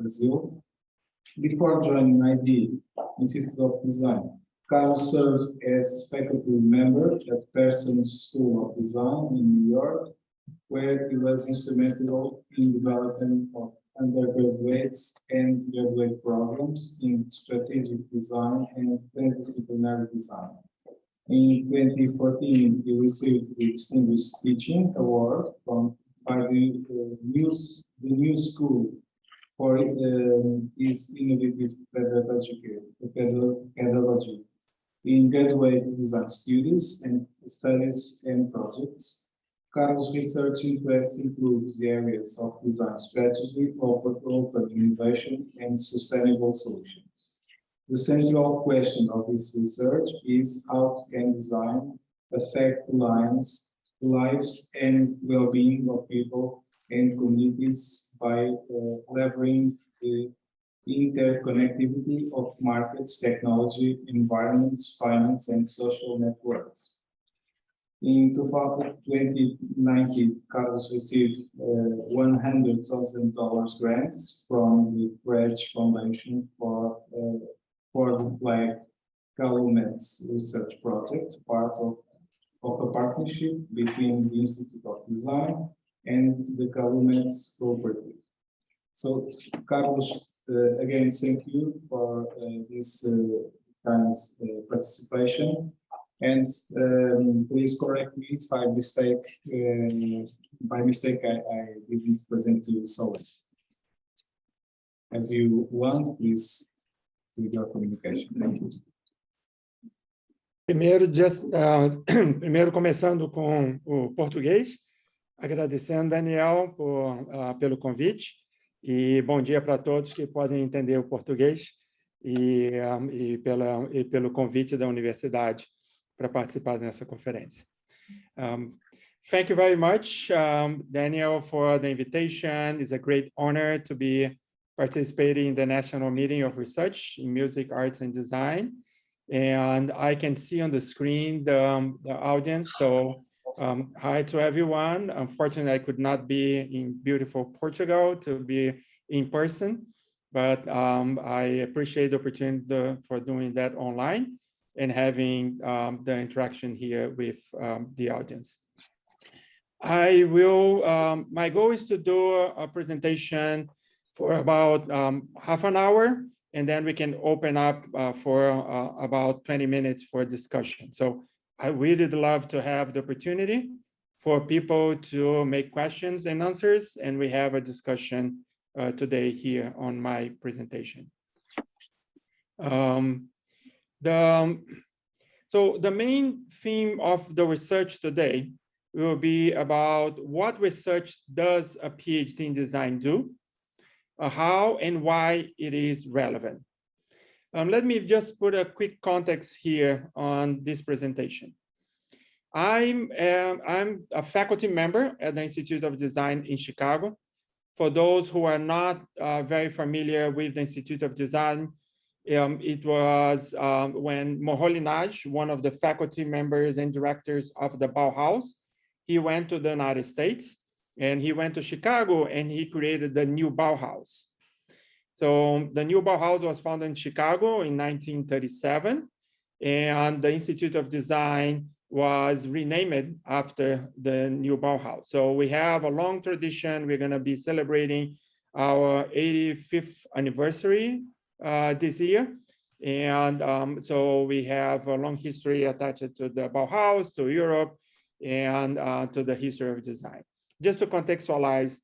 Brazil. Before joining ID, Institute of Design, Carlos served as faculty member at Parsons School of Design in New York, where he was instrumental in developing of undergraduates and graduate programs in strategic design and transdisciplinary design. In 2014, he received the Distinguished Teaching Award by the new school for his innovative pedagogy in graduate design studies and projects. Carlos' research interests includes the areas of design strategy, open innovation, and sustainable solutions. The central question of this research is how can design affect lives and well-being of people and communities by leveraging the interconnectivity of markets, technology, environments, finance, and social networks. In 2019, Carlos received $100,000 grants from the Bridge Foundation for the Flag Calumets Research Project, part of a partnership between the Institute of Design and the Calumets Cooperative. So, Carlos, again, thank you for this kind participation. And please correct me if I mistake. By mistake, I didn't present you solely. As you want, please do your communication. Thank you. Primeiro começando com o português, agradecendo, Daniel, pelo convite, e bom dia para todos que podem entender o português e pelo convite da universidade para participar dessa conferência. Thank you very much, Daniel, for the invitation. It's a great honor to be participating in the National Meeting of Research in Music, Arts, and Design. And I can see on the screen the audience. So hi to everyone. Unfortunately, I could not be in beautiful Portugal to be in person, but I appreciate the opportunity for doing that online and having the interaction here with the audience. My goal is to do a presentation for about half an hour, and then we can open up for about 20 minutes for discussion. So I really love to have the opportunity for people to make questions and answers, and we have a discussion today here on my presentation. So the main theme of the research today will be about what research does a PhD in design do, how and why it is relevant. Let me just put a quick context here on this presentation. I'm a faculty member at the Institute of Design in Chicago. For those who are not very familiar with the Institute of Design, it was when Moholy-Nagy, one of the faculty members and directors of the Bauhaus, he went to the United States and he went to Chicago and he created the new Bauhaus. So the new Bauhaus was founded in Chicago in 1937, and the Institute of Design was renamed after the new Bauhaus. So we have a long tradition. We're going to be celebrating our 85th anniversary this year. And so we have a long history attached to the Bauhaus, to Europe, and to the history of design. Just to contextualize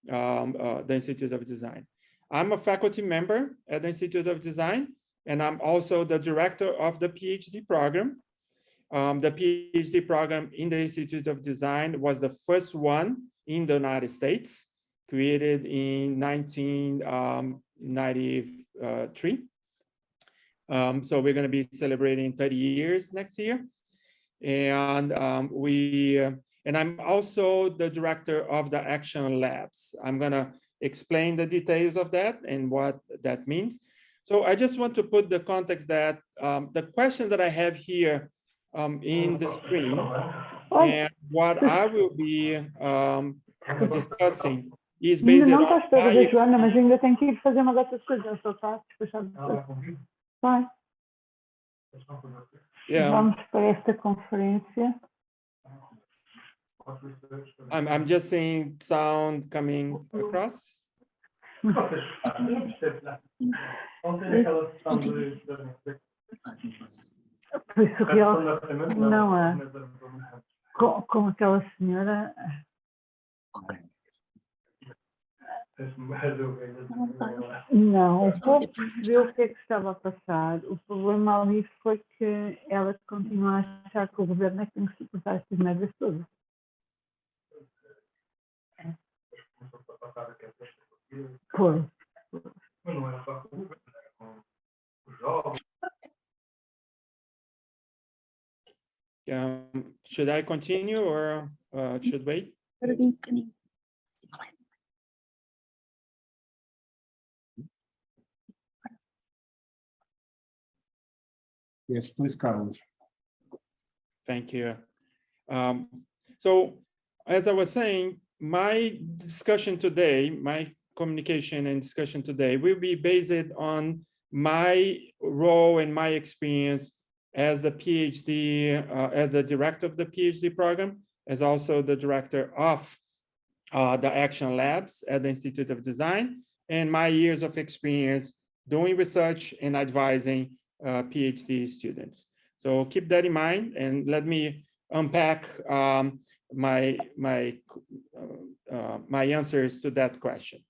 the Institute of Design. I'm a faculty member at the Institute of Design, and I'm also the director of the PhD program. The PhD program in the Institute of Design was the first one in the United States, created in 1993. So we're going to be celebrating 30 years next year. And I'm also the director of the Action Labs. I'm going to explain the details of that and what that means. So I just want to put the context that the question that I have here in the screen and what I will be discussing is based Ainda não on estás toda vez, Joana, mas ainda tenho que ir fazer uma dessas coisas. Eu só está despachado. Vai. Vamos para esta conferência. I'm just seeing sound coming across. Foi surreal. Não é? Com aquela senhora. Não, o povo percebeu o que é que estava a passar. O problema ali foi que ela continua a achar que o governo é que tem que suportar estas merdas todas. Pois. Mas não era só com o governo, era com os jovens. Should I continue or should wait? Yes, please, Carlos. Thank you. So, as I was saying, my discussion today, my communication and discussion today will be based on my role and my experience as the PhD, as the director of the PhD program, as also the director of the Action Labs at the Institute of Design, and my years of experience doing research and advising PhD students. So keep that in mind, and let me unpack my answers to that question.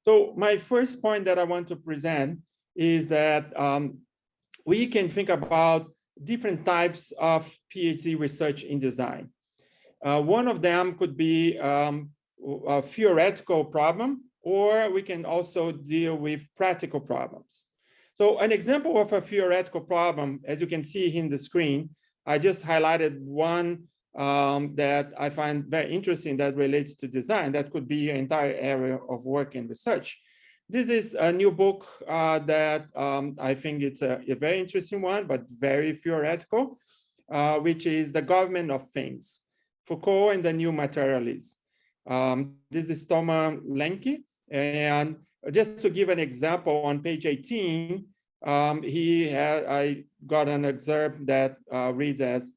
So my first point that I want to present is that we can think about different types of PhD research in design. One of them could be a theoretical problem, or we can also deal with practical problems. So an example of a theoretical problem, as you can see here in the screen, I just highlighted one that I find very interesting that relates to design. That could be an entire area of work and research. This is a new book that I think it's a very interesting one, but very theoretical, which is The Government of Things, Foucault and the New Materialism. This is Thomas Lenke, and just to give an example, on page 18, I got an excerpt that reads as,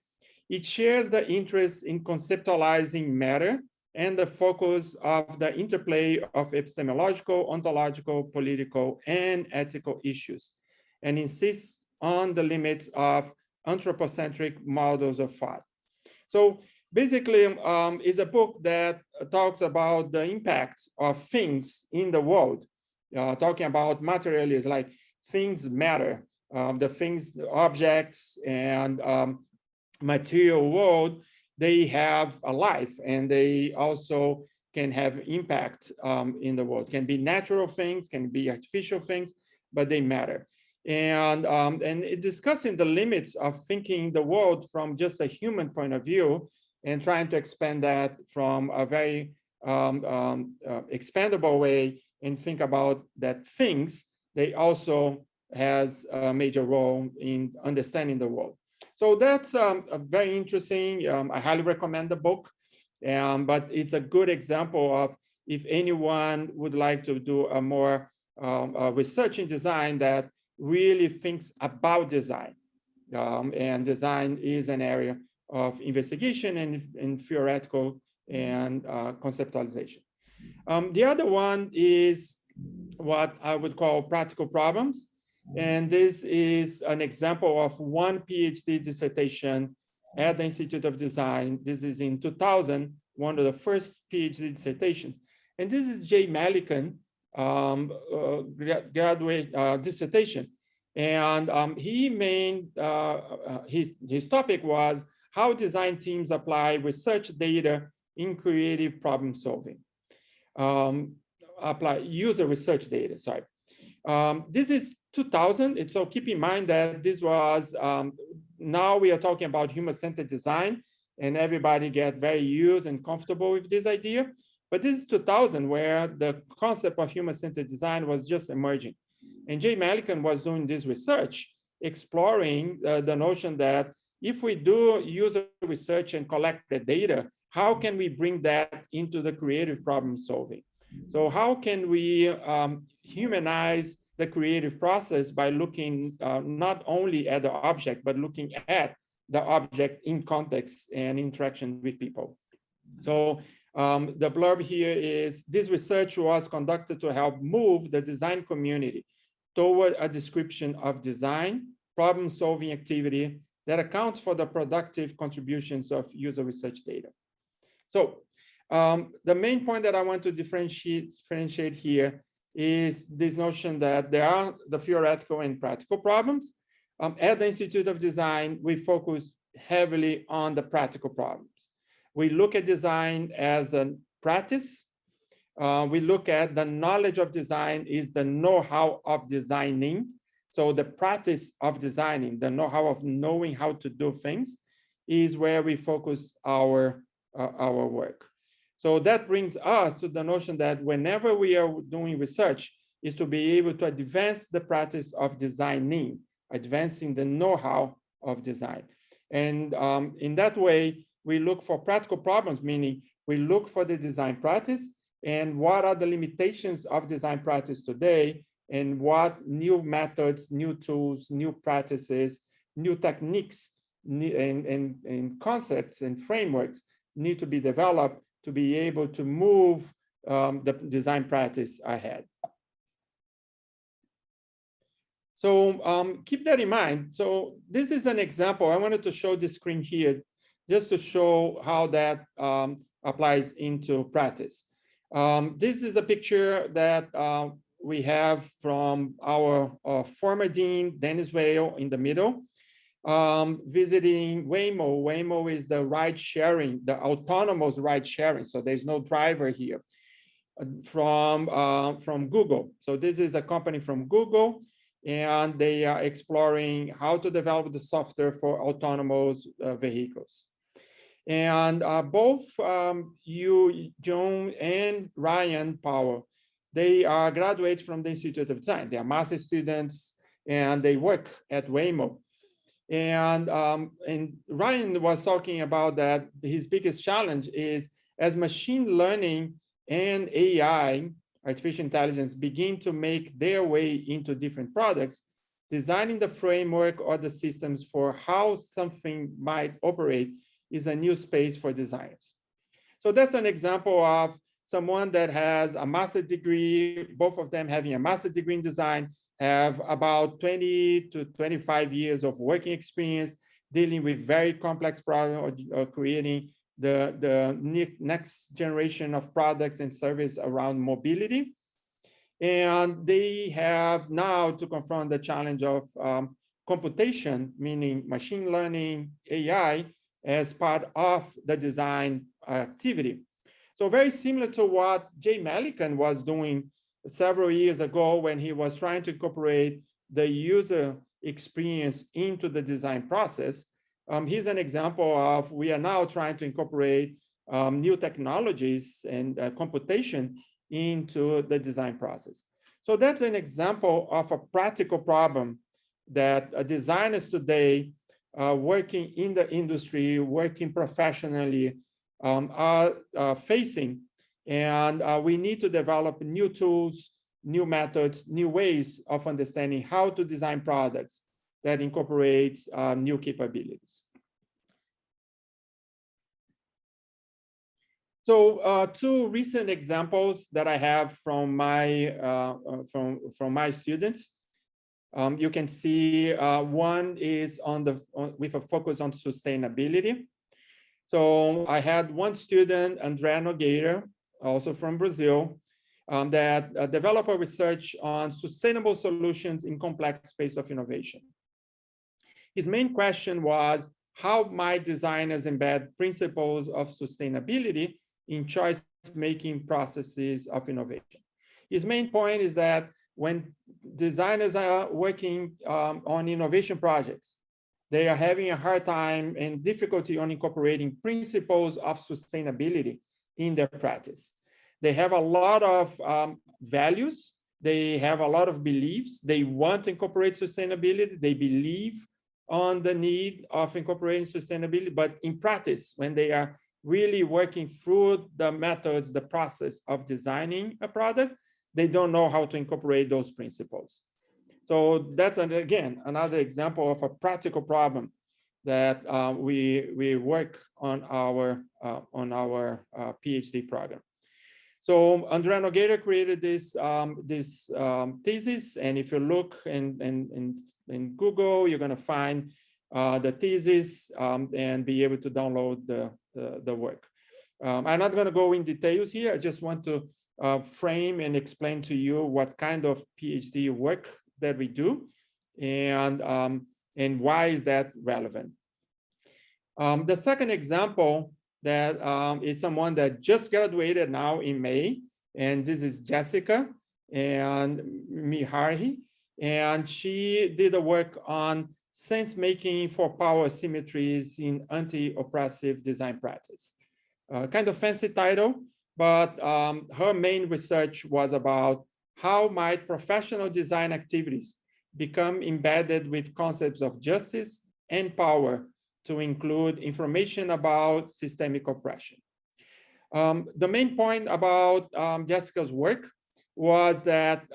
it shares the interest in conceptualizing matter and the focus of the interplay of epistemological, ontological, political, and ethical issues, and insists on the limits of anthropocentric models of thought. So basically, it's a book that talks about the impact of things in the world, talking about materialism, like things matter, the things, the objects, and material world, they have a life, and they also can have impact in the world. Can be natural things, can be artificial things, but they matter. And discussing the limits of thinking the world from just a human point of view, and trying to expand that from a very expandable way, and think about that things, they also has a major role in understanding the world. So that's a very interesting, I highly recommend the book, but it's a good example of if anyone would like to do a more research in design that really thinks about design. And design is an area of investigation and theoretical and conceptualization. The other one is what I would call practical problems. And this is an example of one PhD dissertation at the Institute of Design. This is in 2000, one of the first PhD dissertations. And this is Jay Malikan graduate dissertation. And he made, his topic was how design teams apply research data in creative problem solving. Apply user research data, sorry. This is 2000, so keep in mind that this was, now we are talking about human-centered design, and everybody get very used and comfortable with this idea. But this is 2000, where the concept of human-centered design was just emerging. And Jay Malikan was doing this research, exploring the notion that if we do user research and collect the data, how can we bring that into the creative problem solving? So how can we humanize the creative process by looking not only at the object, but looking at the object in context and interaction with people? So the blurb here is, this research was conducted to help move the design community toward a description of design, problem-solving activity that accounts for the productive contributions of user research data. So the main point that I want to differentiate here is this notion that there are the theoretical and practical problems. At the Institute of Design, we focus heavily on the practical problems. We look at design as a practice. We look at the knowledge of design is the know-how of designing. So the practice of designing, the know-how of knowing how to do things, is where we focus our work. So that brings us to the notion that whenever we are doing research, is to be able to advance the practice of designing, advancing the know-how of design. And in that way, we look for practical problems, meaning we look for the design practice and what are the limitations of design practice today, and what new methods, new tools, new practices, new techniques, and concepts and frameworks need to be developed to be able to move the design practice ahead. So keep that in mind. So this is an example. I wanted to show this screen here just to show how that applies into practice. This is a picture that we have from our former dean, Dennis Whale, in the middle, visiting Waymo. Waymo is the ride sharing, the autonomous ride sharing. So there's no driver here, from Google. So this is a company from Google, and they are exploring how to develop the software for autonomous vehicles. And both John and Ryan Powell, they are graduates from the Institute of Design. They are master students, and they work at Waymo. And Ryan was talking about that his biggest challenge is, as machine learning and AI, artificial intelligence, begin to make their way into different products, designing the framework or the systems for how something might operate is a new space for designers. So that's an example of someone that has a master's degree, both of them having a master's degree in design, have about 20 to 25 years of working experience, dealing with very complex problems or creating the next generation of products and services around mobility. And they have now to confront the challenge of computation, meaning machine learning, AI, as part of the design activity. So very similar to what Jay Malikan was doing several years ago when he was trying to incorporate the user experience into the design process. Here's an example of, we are now trying to incorporate new technologies and computation into the design process. So that's an example of a practical problem that designers today working in the industry, working professionally, are facing. And we need to develop new tools, new methods, new ways of understanding how to design products that incorporate new capabilities. So two recent examples that I have from my students. You can see one is with a focus on sustainability. So I had one student, André Nogueira, also from Brazil, that developed a research on sustainable solutions in complex space of innovation. His main question was, how might designers embed principles of sustainability in choice-making processes of innovation? His main point is that when designers are working on innovation projects, they are having a hard time and difficulty on incorporating principles of sustainability in their practice. They have a lot of values. They have a lot of beliefs. They want to incorporate sustainability. They believe on the need of incorporating sustainability, but in practice, when they are really working through the methods, the process of designing a product, they don't know how to incorporate those principles. So that's, again, another example of a practical problem that we work on our PhD program. So Andrea Nogueira created this thesis, and if you look in Google, you're going to find the thesis and be able to download the work. I'm not going to go in details here. I just want to frame and explain to you what kind of PhD work that we do, and why is that relevant. The second example that is someone that just graduated now in May, and this is Jessica and Miharhi, and she did a work on sense making for power symmetries in anti-oppressive design practice. Kind of fancy title, but her main research was about how might professional design activities become embedded with concepts of justice and power to include information about systemic oppression. The main point about Jessica's work was that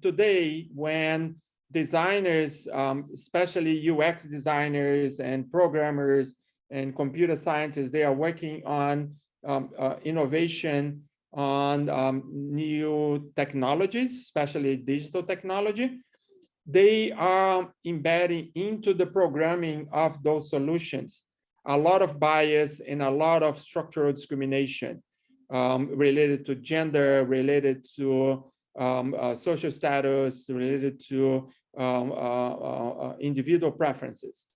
today, when designers, especially UX designers and programmers and computer scientists, they are working on innovation on new technologies, especially digital technology. They are embedding into the programming of those solutions a lot of bias and a lot of structural discrimination related to gender, related to social status, related to individual preferences.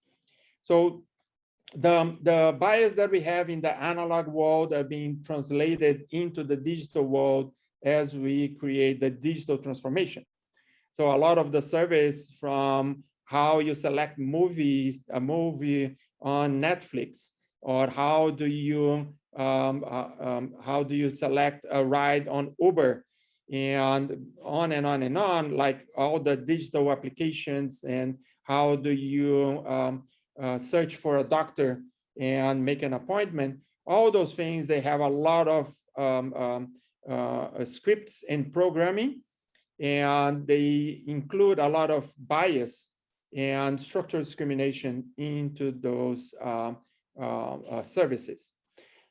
So the bias that we have in the analog world are being translated into the digital world as we create the digital transformation. So a lot of the surveys from how you select a movie on Netflix, or how do you select a ride on Uber, and on and on and on, like all the digital applications, and how do you search for a doctor and make an appointment. All those things, they have a lot of scripts and programming, and they include a lot of bias and structural discrimination into those services.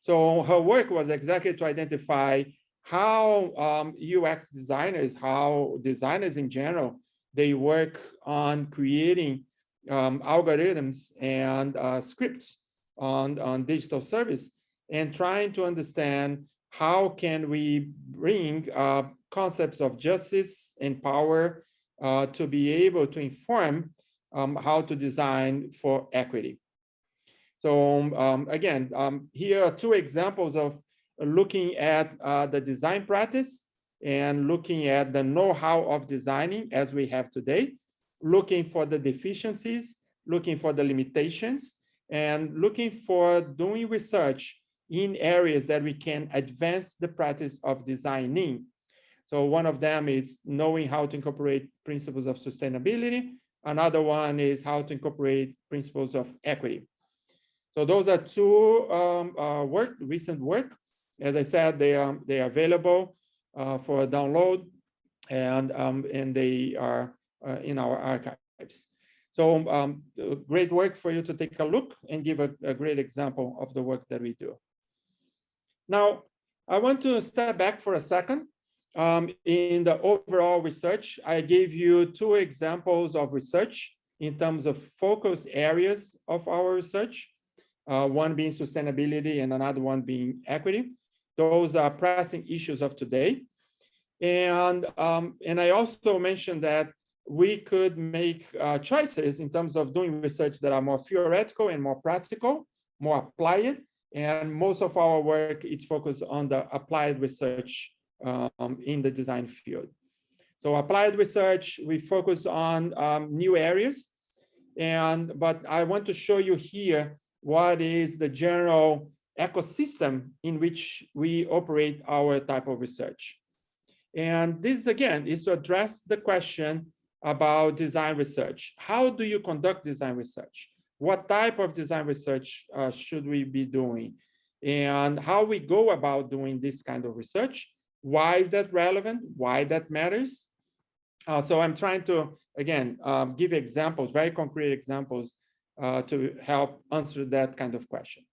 So her work was exactly to identify how UX designers, how designers in general, they work on creating algorithms and scripts on digital service, and trying to understand how can we bring concepts of justice and power to be able to inform how to design for equity. So again, here are two examples of looking at the design practice and looking at the know-how of designing as we have today, looking for the deficiencies, looking for the limitations, and looking for doing research in areas that we can advance the practice of designing. So one of them is knowing how to incorporate principles of sustainability. Another one is how to incorporate principles of equity. So those are two recent work. As I said, they are available for download, and they are in our archives. So great work for you to take a look and give a great example of the work that we do. Now, I want to step back for a second. In the overall research, I gave you two examples of research in terms of focus areas of our research, one being sustainability and another one being equity. Those are pressing issues of today. And I also mentioned that we could make choices in terms of doing research that are more theoretical and more practical, more applied. And most of our work is focused on the applied research in the design field. So applied research, we focus on new areas. But I want to show you here what is the general ecosystem in which we operate our type of research. And this, again, is to address the question about design research. How do you conduct design research? What type of design research should we be doing? and how we go about doing this kind of research. Why is that relevant? Why that matters? So I'm trying to, again, give examples, very concrete examples to help answer that kind of question.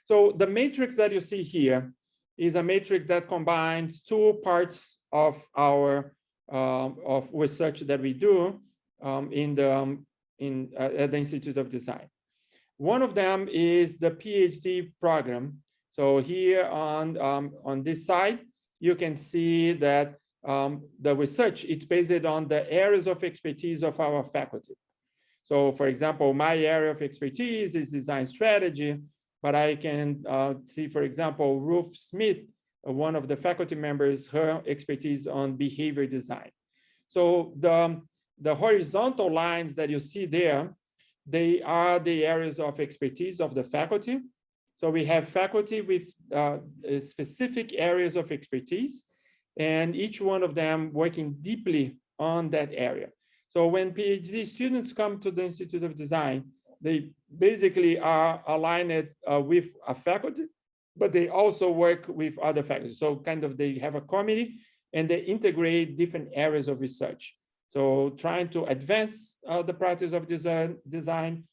So the matrix that you see here is a matrix that combines two parts of our of research that we do at the Institute of Design. One of them is the PhD program. So here on this side, you can see that the research, it's based on the areas of expertise of our faculty. So for example, my area of expertise is design strategy, but I can see, for example, Ruth Smith, one of the faculty members, her expertise on behavior design. So the horizontal lines that you see there, they are the areas of expertise of the faculty. So we have faculty with specific areas of expertise, and each one of them working deeply on that area. So when PhD students come to the Institute of Design, they basically are aligned with a faculty, but they also work with other faculty. So kind of they have a committee and they integrate different areas of research. So trying to advance the practice of design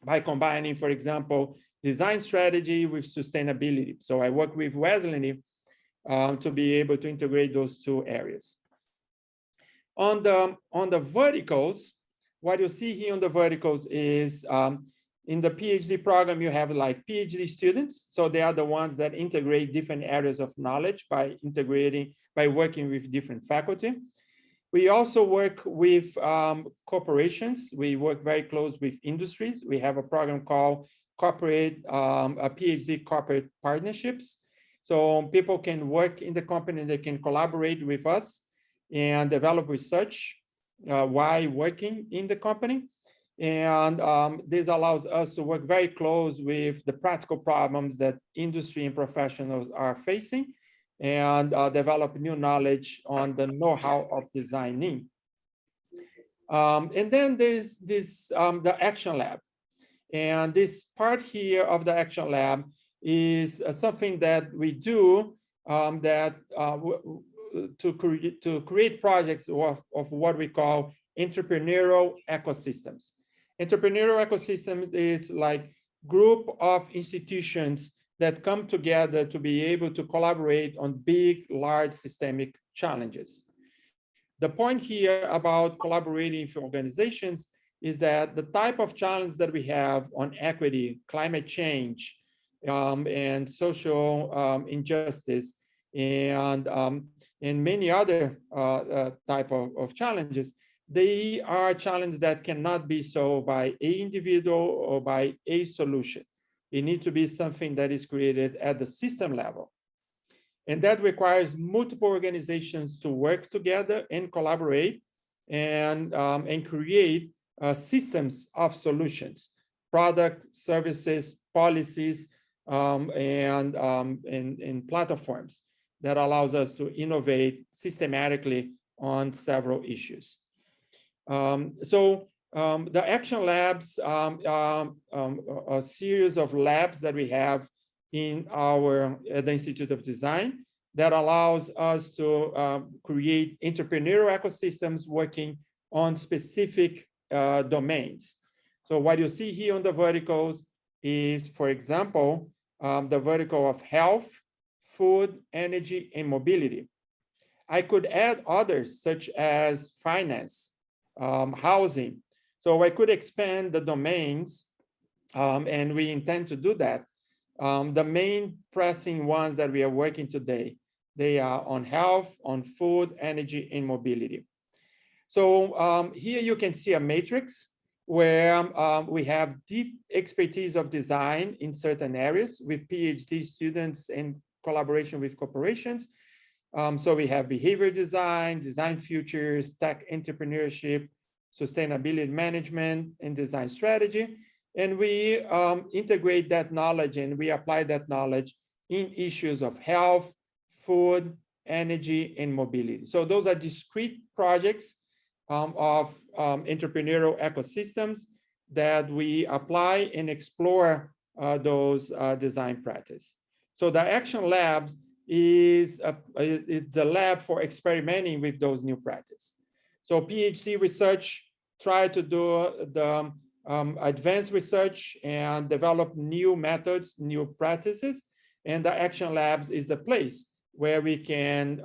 by combining, for example, design strategy with sustainability. So I work with Wesley to be able to integrate those two areas. On the verticals, what you see here on the verticals is in the PhD program, you have like PhD students. So they are the ones that integrate different areas of knowledge by working with different faculty. We also work with corporations. We work very close with industries. We have a program called a PhD corporate partnerships. So people can work in the company, they can collaborate with us and develop research while working in the company. And this allows us to work very close with the practical problems that industry and professionals are facing and develop new knowledge on the know-how of designing. And then there's this, the Action Lab. And this part here of the Action Lab is something that we do to create projects of what we call entrepreneurial ecosystems. Entrepreneurial ecosystem is like group of institutions that come together to be able to collaborate on big, large systemic challenges. The point here about collaborating with organizations is that the type of challenge that we have on equity, climate change, and social injustice, and many other type of challenges, they are challenges that cannot be solved by a individual or by a solution. It needs to be something that is created at the system level. And that requires multiple organizations to work together and collaborate and create systems of solutions, product, services, policies, and platforms that allows us to innovate systematically on several issues. The Action Labs are a series of labs that we have in the Institute of Design that allows us to create entrepreneurial ecosystems working on specific domains. So what you see here on the verticals is, for example, the vertical of health, food, energy, and mobility. I could add others such as finance, housing. So I could expand the domains, and we intend to do that. The main pressing ones that we are working today, they are on health, on food, energy, and mobility. So here you can see a matrix where we have deep expertise of design in certain areas with PhD students in collaboration with corporations. So we have behavior design, design futures, tech entrepreneurship, sustainability management, and design strategy. And we integrate that knowledge and we apply that knowledge in issues of health, food, energy, and mobility. So those are discrete projects of entrepreneurial ecosystems that we apply and explore those design practice. So the action labs is the lab for experimenting with those new practices. So PhD research try to do the advanced research and develop new methods, new practices, and the action labs is the place where we can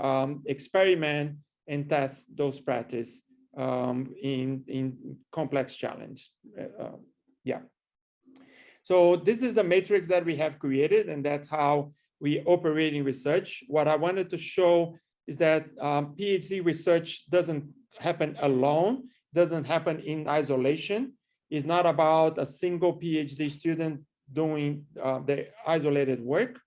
experiment and test those practices in complex challenge. Yeah. So this is the matrix that we have created, and that's how we operate in research. What I wanted to show is that PhD research doesn't happen alone, doesn't happen in isolation. It's not about a single PhD student doing the isolated work.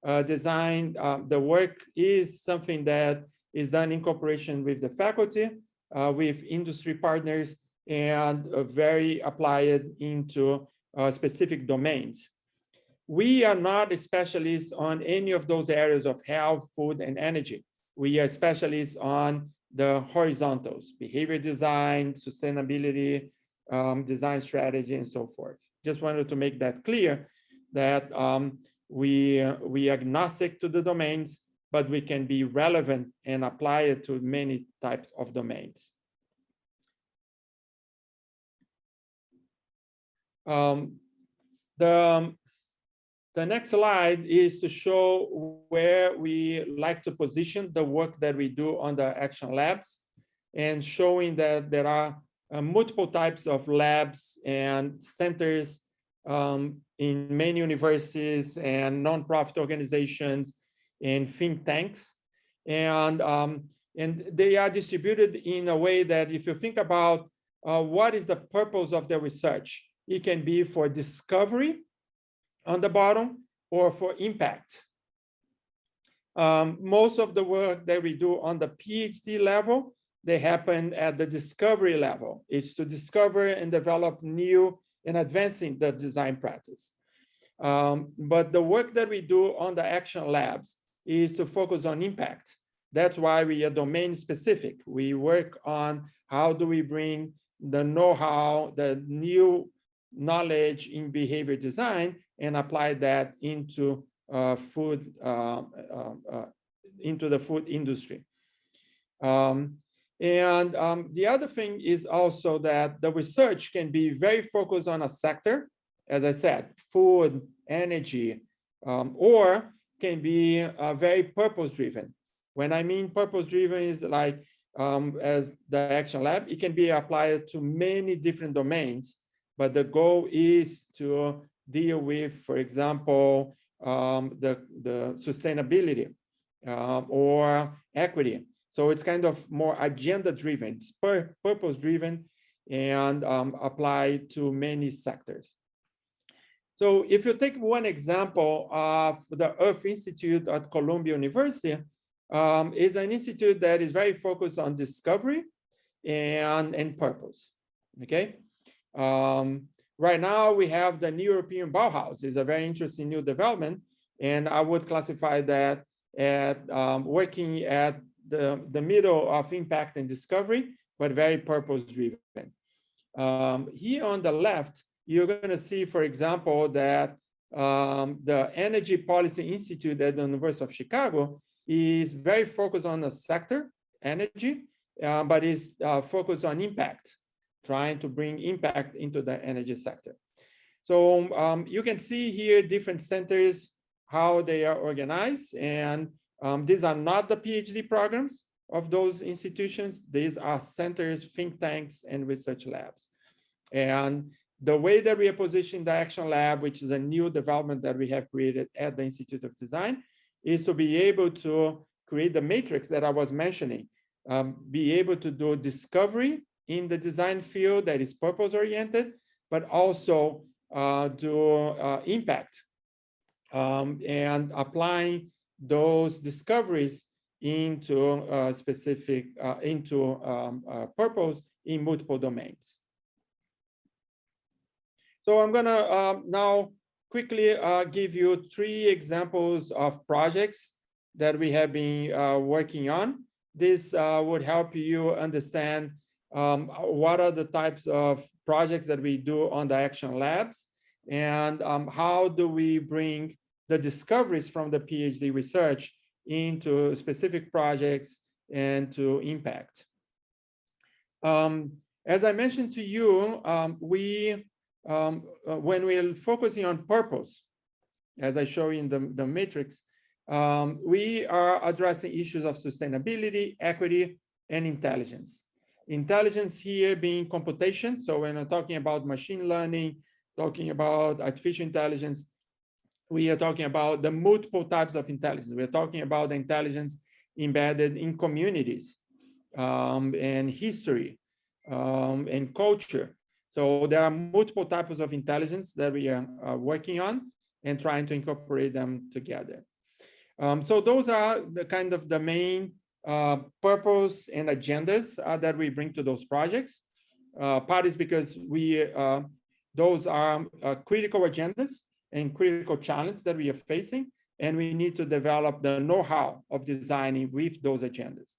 The work is something that is done in cooperation with the faculty, with industry partners, and very applied into specific domains. We are not specialists on any of those areas of health, food, and energy. We are specialists on the horizontals: behavior design, sustainability, design strategy, and so forth. Just wanted to make that clear that we are agnostic to the domains, but we can be relevant and apply it to many types of domains. The next slide is to show where we like to position the work that we do on the action labs, and showing that there are multiple types of labs and centers in many universities and nonprofit organizations and think tanks. And they are distributed in a way that if you think about what is the purpose of the research, it can be for discovery on the bottom or for impact. Most of the work that we do on the PhD level, they happen at the discovery level. It's to discover and develop new and advancing the design practice. But the work that we do on the action labs is to focus on impact. That's why we are domain specific. We work on how do we bring the know-how, the new knowledge in behavior design, and apply that into the food industry. The other thing is also that the research can be very focused on a sector, as I said, food, energy, or can be very purpose-driven. When I mean purpose-driven is like, as the action lab, it can be applied to many different domains, but the goal is to deal with, for example, the sustainability or equity. So it's kind of more agenda-driven, it's purpose-driven, and applied to many sectors. So if you take one example of the Earth Institute at Columbia University, is an institute that is very focused on discovery and purpose, okay? Right now we have the New European Bauhaus. It's a very interesting new development, and I would classify that at working at the middle of impact and discovery, but very purpose-driven. Here on the left, you're going to see, for example, that the Energy Policy Institute at the University of Chicago is very focused on the sector, energy, but is focused on impact, trying to bring impact into the energy sector. So you can see here different centers, how they are organized, and these are not the PhD programs of those institutions. These are centers, think tanks, and research labs. And the way that we are positioning the Action Lab, which is a new development that we have created at the Institute of Design, is to be able to create the matrix that I was mentioning, be able to do discovery in the design field that is purpose-oriented, but also do impact and applying those discoveries into specific, purpose in multiple domains. So I'm gonna now quickly give you 3 examples of projects that we have been working on. This would help you understand what are the types of projects that we do on the Action Labs, and how do we bring the discoveries from the PhD research into specific projects and to impact. As I mentioned to you, when we're focusing on purpose, as I show in the matrix, we are addressing issues of sustainability, equity, and intelligence. Intelligence here being computation. So when we're talking about machine learning, talking about artificial intelligence, we are talking about the multiple types of intelligence. We're talking about the intelligence embedded in communities and history and culture. So there are multiple types of intelligence that we are working on and trying to incorporate them together. So those are the kind of the main purpose and agendas that we bring to those projects. Part is because those are critical agendas and critical challenges that we are facing, and we need to develop the know-how of designing with those agendas.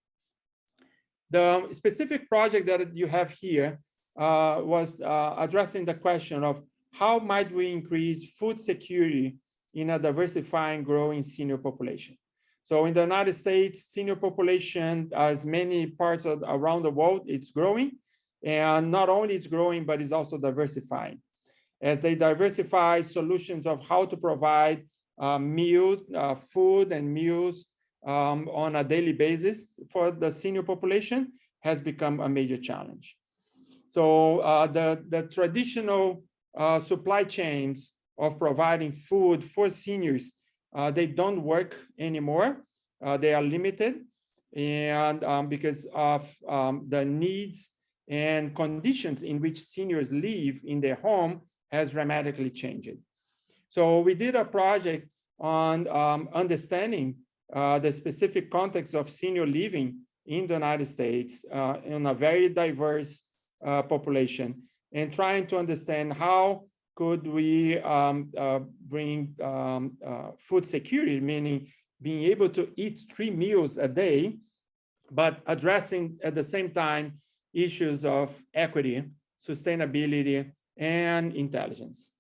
The specific project that you have here was addressing the question of how might we increase food security in a diversifying, growing senior population. So in the United States, senior population, as many parts around the world, it's growing. And not only it's growing, but it's also diversifying. As they diversify solutions of how to provide food and meals on a daily basis for the senior population has become a major challenge. So the traditional supply chains of providing food for seniors, they don't work anymore. They are limited, and because of the needs and conditions in which seniors live in their home has dramatically changed. So we did a project on understanding the specific context of senior living in the United States in a very diverse population, and trying to understand how could we bring food security, meaning being able to eat 3 meals a day, but addressing at the same time issues of equity, sustainability, and intelligence.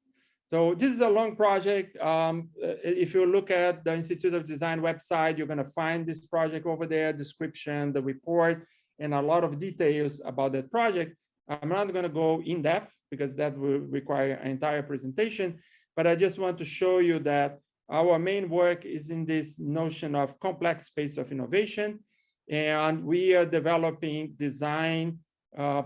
So this is a long project. If you look at the Institute of Design website, you're going to find this project over there, description, the report, and a lot of details about that project. I'm not going to go in depth because that will require an entire presentation, but I just want to show you that our main work is in this notion of complex space of innovation, and we are developing design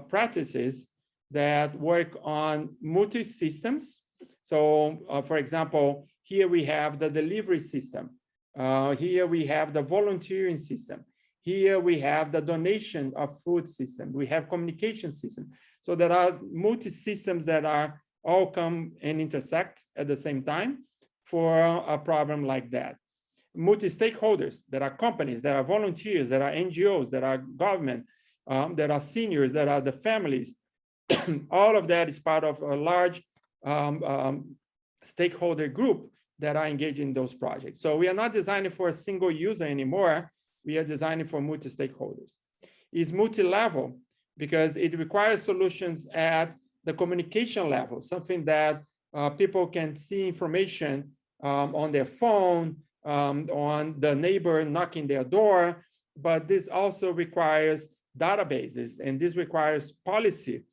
practices that work on multi-systems. So, for example, here we have the delivery system. Here we have the volunteering system. Here we have the donation of food system. We have communication system. So there are multi-systems that are all come and intersect at the same time for a problem like that. Multi-stakeholders, there are companies, there are volunteers, there are NGOs, there are government, there are seniors, there are the families. All of that is part of a large stakeholder group that are engaged in those projects. So we are not designing for a single user anymore. We are designing for multi-stakeholders. It's multi-level because it requires solutions at the communication level, something that people can see information on their phone, on the neighbor knocking their door, but this also requires databases, and this requires policy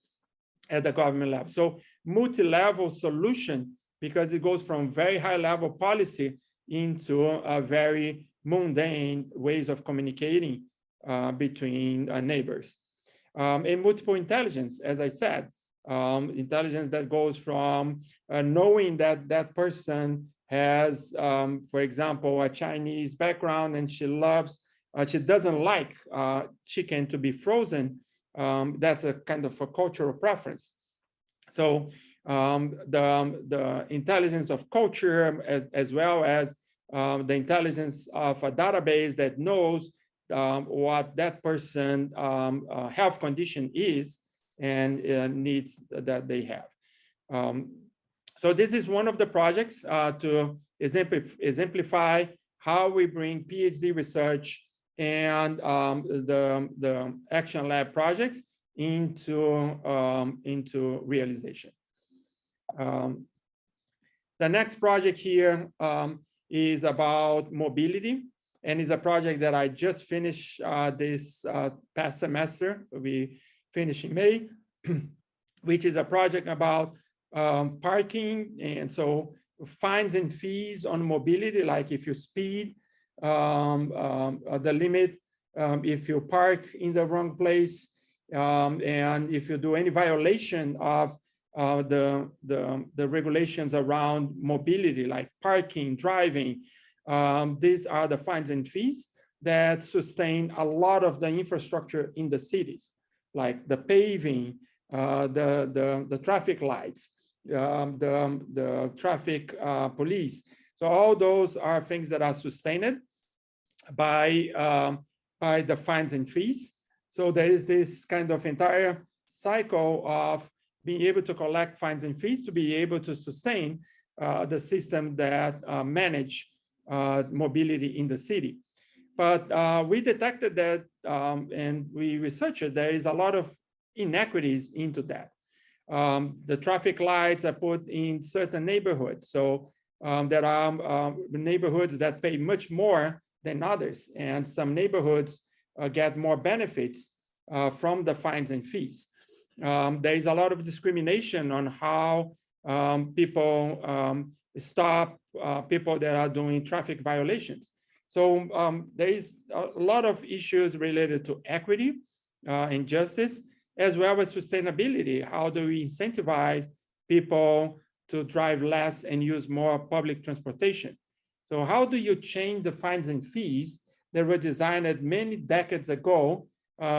at the government level. So multi-level solution, because it goes from very high-level policy into a very mundane ways of communicating between neighbors. And multiple intelligence, as I said, intelligence that goes from knowing that that person has, for example, a Chinese background and she doesn't like chicken to be frozen. That's a kind of a cultural preference. So the intelligence of culture, as well as the intelligence of a database that knows what that person health condition is and needs that they have. So this is one of the projects to exemplify how we bring PhD research and the Action Lab projects into realization. The next project here is about mobility, and is a project that I just finished this past semester. We finished in May, which is a project about parking, and so fines and fees on mobility, like if you speed the limit, if you park in the wrong place, and if you do any violation of the regulations around mobility, like parking, driving. These are the fines and fees that sustain a lot of the infrastructure in the cities, like the paving, the traffic lights, the traffic police. So all those are things that are sustained by the fines and fees. So there is this kind of entire cycle of being able to collect fines and fees to be able to sustain the system that manage mobility in the city. But we detected that, and we researched, there is a lot of inequities into that. The traffic lights are put in certain neighborhoods. So there are neighborhoods that pay much more than others, and some neighborhoods get more benefits from the fines and fees. There is a lot of discrimination on how people stop people that are doing traffic violations. So there is a lot of issues related to equity and justice, as well as sustainability. How do we incentivize people to drive less and use more public transportation? So how do you change the fines and fees that were designed many decades ago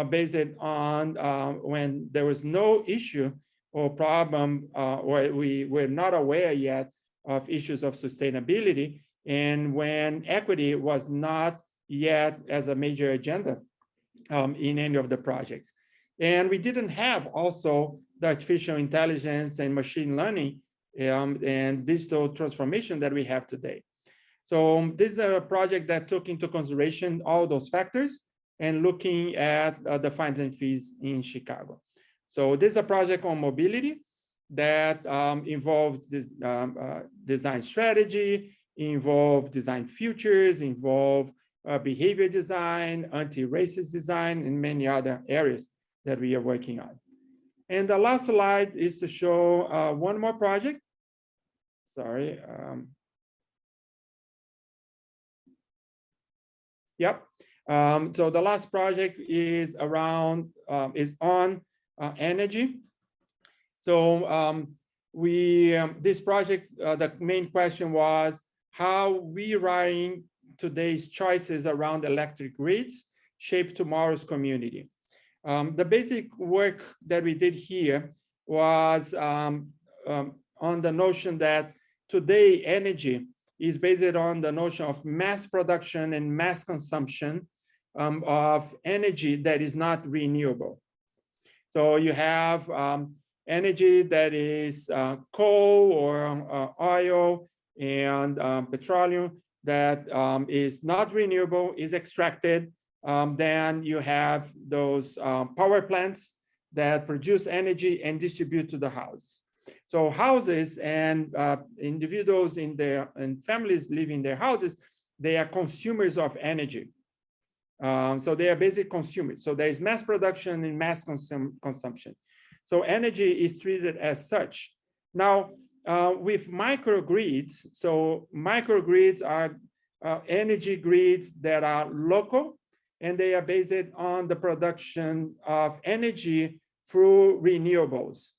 based on when there was no issue or problem, or we were not aware yet of issues of sustainability, and when equity was not yet as a major agenda in any of the projects. And we didn't have also the artificial intelligence and machine learning and digital transformation that we have today. So this is a project that took into consideration all those factors and looking at the fines and fees in Chicago. So this is a project on mobility that involved this, design strategy, involved design futures, involved behavior design, anti-racist design, and many other areas that we are working on. And the last slide is to show one more project. Sorry. Yep. So the last project is around, is on energy. So this project, the main question was how rewriting today's choices around electric grids shape tomorrow's community. The basic work that we did here was on the notion that today energy is based on the notion of mass production and mass consumption of energy that is not renewable. So you have energy that is coal or oil and petroleum that is not renewable, is extracted. Then you have those power plants that produce energy and distribute to the house. So houses and individuals and families living in their houses, they are consumers of energy. So they are basic consumers. So there is mass production and mass consumption. So energy is treated as such. Now, with microgrids, so microgrids are energy grids that are local, and they are based on the production of energy through renewables.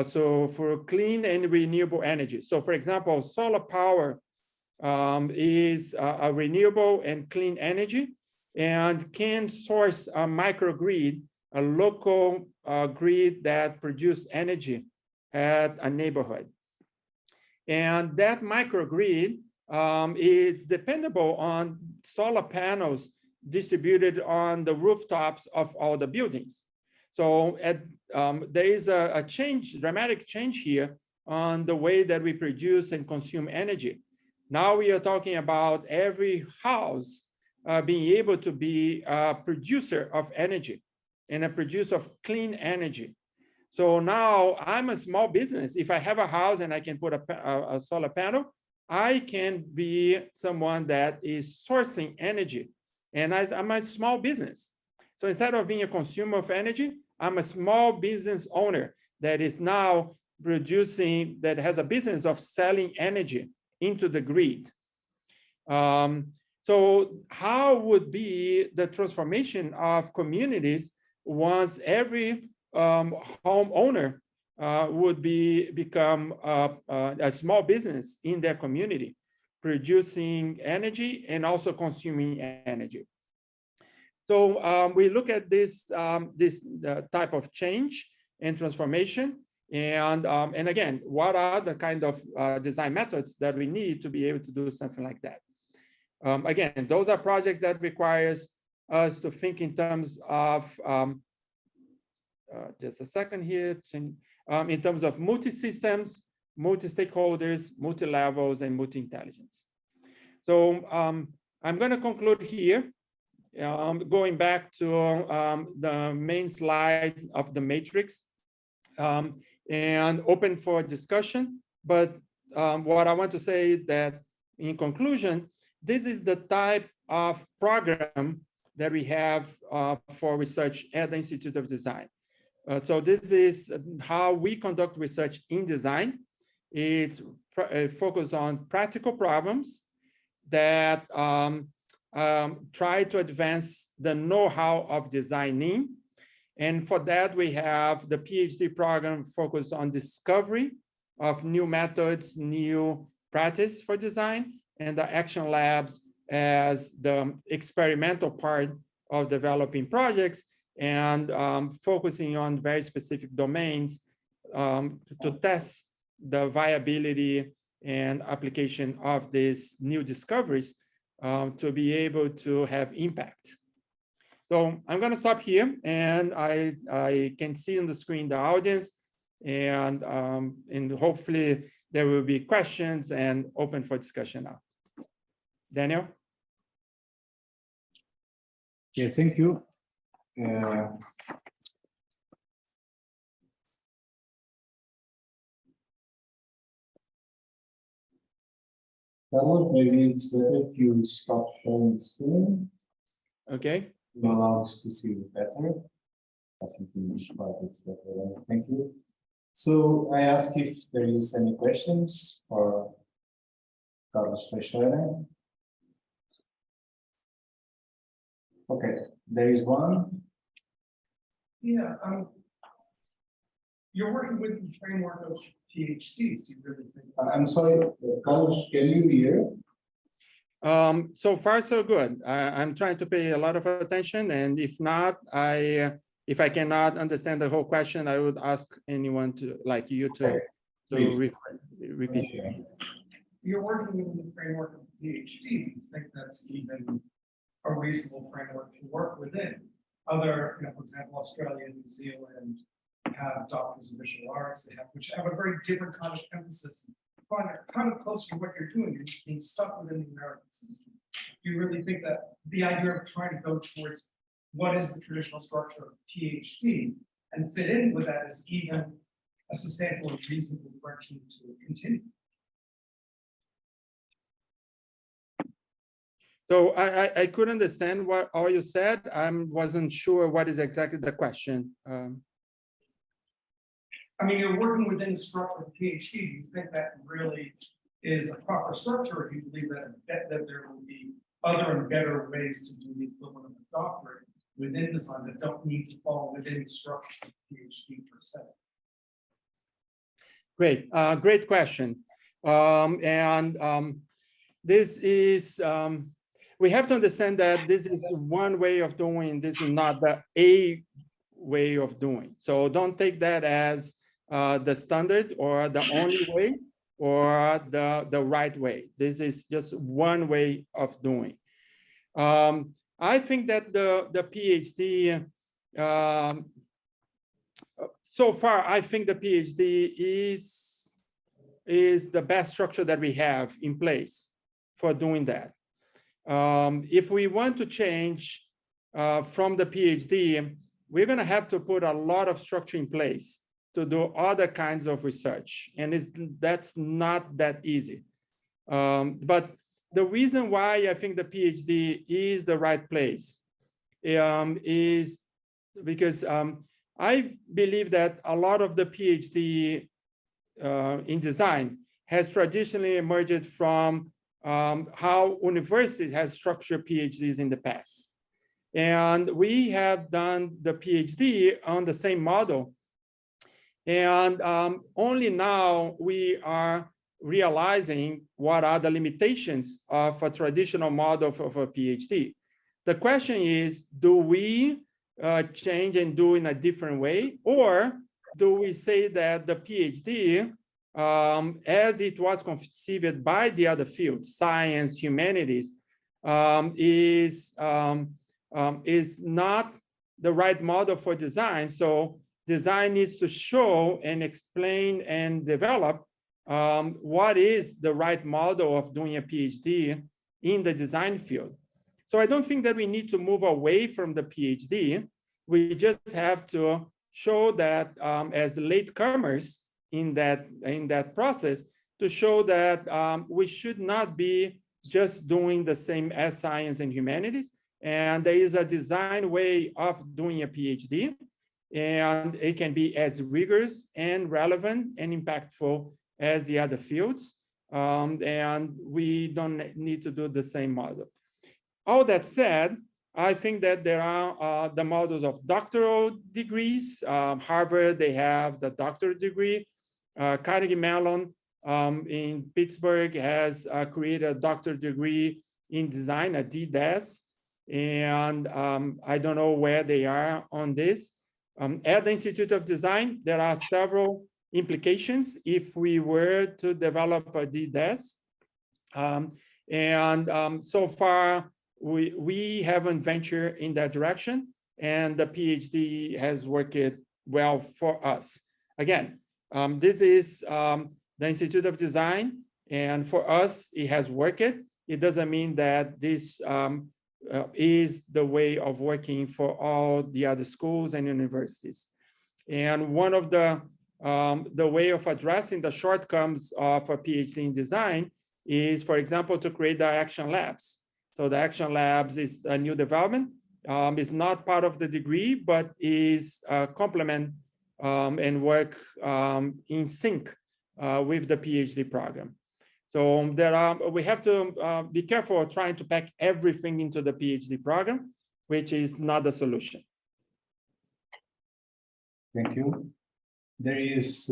So for clean and renewable energy. So for example, solar power is a renewable and clean energy, and can source a microgrid, a local grid that produces energy at a neighborhood. And that microgrid is dependable on solar panels distributed on the rooftops of all the buildings. So there is a change, dramatic change here on the way that we produce and consume energy. Now we are talking about every house being able to be a producer of energy and a producer of clean energy. So now I'm a small business. If I have a house and I can put a solar panel, I can be someone that is sourcing energy, and I'm a small business. So instead of being a consumer of energy, I'm a small business owner that is now producing, that has a business of selling energy into the grid. So how would be the transformation of communities once every homeowner would become a small business in their community, producing energy and also consuming energy? So we look at this type of change and transformation, and again, what are the kind of design methods that we need to be able to do something like that? Again, those are projects that requires us to think in terms of just a second here, in terms of multi-systems, multi-stakeholders, multi-levels, and multi-intelligence. So I'm going to conclude here, going back to the main slide of the matrix, and open for discussion. But what I want to say is that in conclusion, this is the type of program that we have for research at the Institute of Design. So this is how we conduct research in design. It's focused on practical problems that try to advance the know-how of designing. And for that, we have the PhD program focused on discovery of new methods, new practice for design, and the action labs as the experimental part of developing projects and focusing on very specific domains to test the viability and application of these new discoveries to be able to have impact. So I'm going to stop here, and I can see on the screen the audience, and hopefully there will be questions and open for discussion now. Daniel? Yes, thank you. Carlos, maybe it's better if you stop sharing the screen. Okay. It allows us to see it better. I think English part is better. Thank you. So I ask if there is any questions for Carlos Teixeira. Okay, there is one. Yeah, you're working with the framework of PhDs. Do you really think? I'm sorry, Carlos, can you hear? So far, so good. I'm trying to pay a lot of attention, and if not, if I cannot understand the whole question, I would ask anyone to, like you, to repeat. You're working within the framework of PhD. Do you think that's even a reasonable framework to work within? Other, for example, Australia and New Zealand have doctors of visual arts, which have a very different kind of emphasis, kind of close to what you're doing. You're being stuck within the American system. Do you really think that the idea of trying to go towards what is the traditional structure of PhD and fit in with that is even a sustainable and reasonable direction to continue? So I couldn't understand what all you said. I wasn't sure what is exactly the question. I mean, you're working within the structure of PhD. Do you think that really is a proper structure, or do you believe that there will be other and better ways to do the equivalent of a doctorate within design that don't need to fall within the structure of PhD per se? Great, great question. This is, we have to understand that this is one way of doing, this is not the a way of doing. So don't take that as the standard or the only way or the right way. This is just one way of doing. I think that the PhD, so far, I think the PhD is the best structure that we have in place for doing that. If we want to change from the PhD, we're going to have to put a lot of structure in place to do other kinds of research. And that's not that easy. But the reason why I think the PhD is the right place is because I believe that a lot of the PhD in design has traditionally emerged from how universities have structured PhDs in the past. And we have done the PhD on the same model. And only now we are realizing what are the limitations of a traditional model of a PhD. The question is, do we change and do in a different way? Or do we say that the PhD, as it was conceived by the other fields, science, humanities, is not the right model for design? So design needs to show and explain and develop what is the right model of doing a PhD in the design field. So I don't think that we need to move away from the PhD. We just have to show that as latecomers in that process, to show that we should not be just doing the same as science and humanities. And there is a design way of doing a PhD, and it can be as rigorous and relevant and impactful as the other fields. And we don't need to do the same model. All that said, I think that there are the models of doctoral degrees. Harvard, they have the doctorate degree. Carnegie Mellon in Pittsburgh has created a doctorate degree in design, a DDES. And I don't know where they are on this. At the Institute of Design, there are several implications if we were to develop a DDES. So far, we haven't ventured in that direction, and the PhD has worked well for us. Again, this is the Institute of Design, and for us, it has worked. It doesn't mean that this is the way of working for all the other schools and universities. And one of the way of addressing the shortcomings of a PhD in design is, for example, to create the action labs. So the action labs is a new development. It's not part of the degree, but is a complement and work in sync with the PhD program. So we have to be careful of trying to pack everything into the PhD program, which is not the solution. Thank you. There is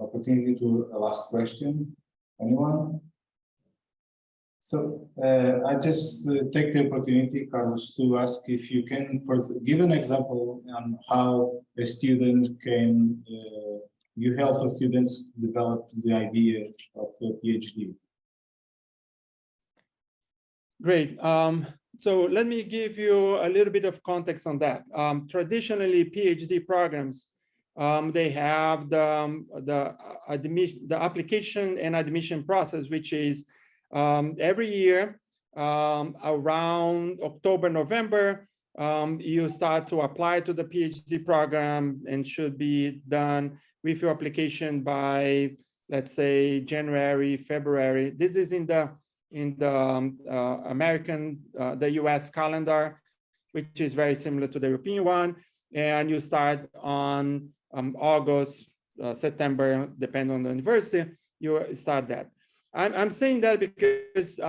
opportunity to a last question. Anyone? So I just take the opportunity, Carlos, to ask if you can give an example on how a student can, you help a student develop the idea of a PhD. Great. So let me give you a little bit of context on that. Traditionally, PhD programs, they have the application and admission process, which is every year around October, November, you start to apply to the PhD program and should be done with your application by, let's say, January, February. This is in the American, the US calendar, which is very similar to the European one. And you start on August, September, depending on the university, you start that. I'm saying that because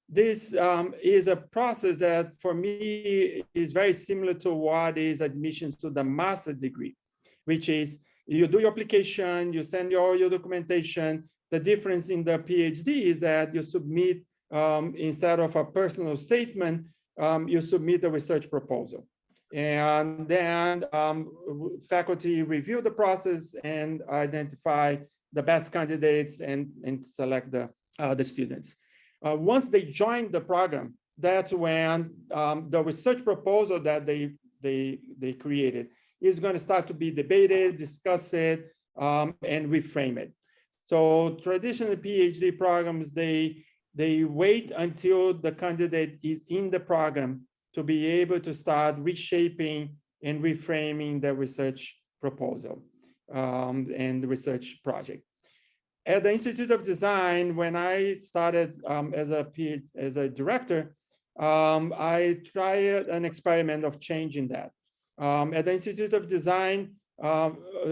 this is a process that for me is very similar to what is admissions to the master's degree, which is you do your application, you send all your documentation. The difference in the PhD is that you submit, instead of a personal statement, you submit a research proposal. And then faculty review the process and identify the best candidates and select the students. Once they join the program, that's when the research proposal that they created is going to start to be debated, discussed, and reframe it. So traditional PhD programs, they wait until the candidate is in the program to be able to start reshaping and reframing the research proposal and the research project. at the Institute of Design, when I started as a director, I tried an experiment of changing that. At the Institute of Design,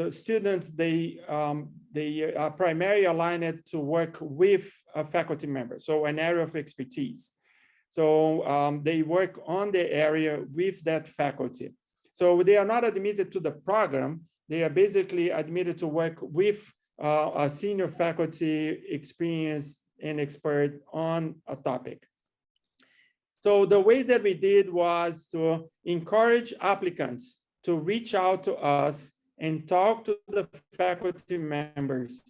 students, they are primarily aligned to work with a faculty member, so an area of expertise. So they work on the area with that faculty. So they are not admitted to the program. They are basically admitted to work with a senior faculty experience and expert on a topic. So the way that we did was to encourage applicants to reach out to us and talk to the faculty members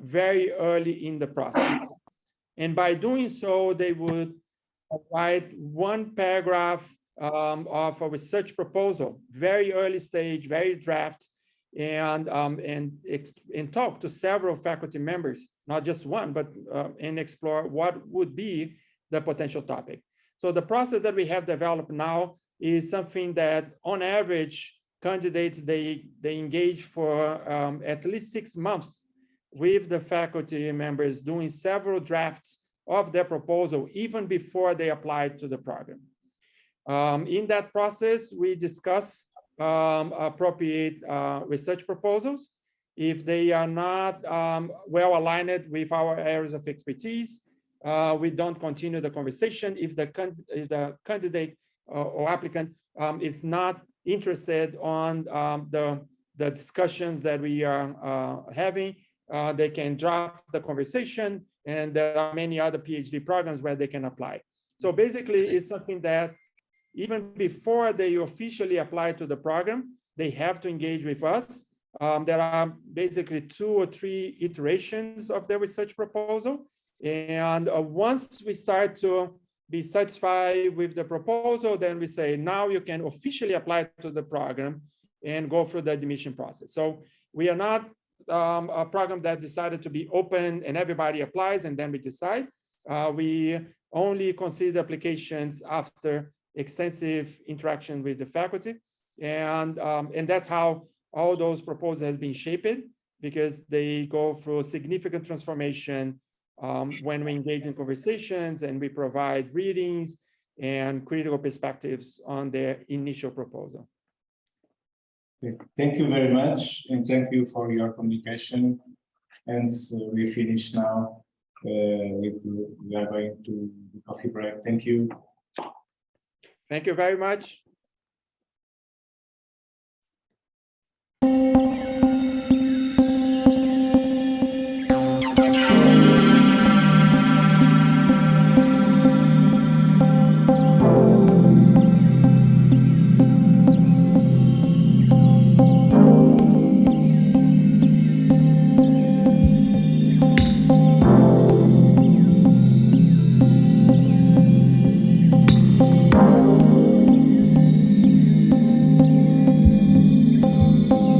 very early in the process. And by doing so, they would write one paragraph of a research proposal, very early stage, very draft, and talk to several faculty members, not just one, but and explore what would be the potential topic. So the process that we have developed now is something that, on average, candidates, they engage for at least 6 months with the faculty members, doing several drafts of their proposal, even before they apply to the program. In that process, we discuss appropriate research proposals. If they are not well aligned with our areas of expertise, we don't continue the conversation. If the candidate or applicant is not interested on the discussions that we are having, they can drop the conversation, and there are many other PhD programs where they can apply. So basically, it's something that even before they officially apply to the program, they have to engage with us. There are basically 2 or 3 iterations of the research proposal. And once we start to be satisfied with the proposal, then we say, now you can officially apply to the program and go through the admission process. So we are not a program that decided to be open and everybody applies and then we decide. We only consider applications after extensive interaction with the faculty. And that's how all those proposals have been shaped, because they go through significant transformation when we engage in conversations and we provide readings and critical perspectives on their initial proposal. Thank you very much, and thank you for your communication. And we finish now. We are going to the coffee break. Thank you. Thank you very much.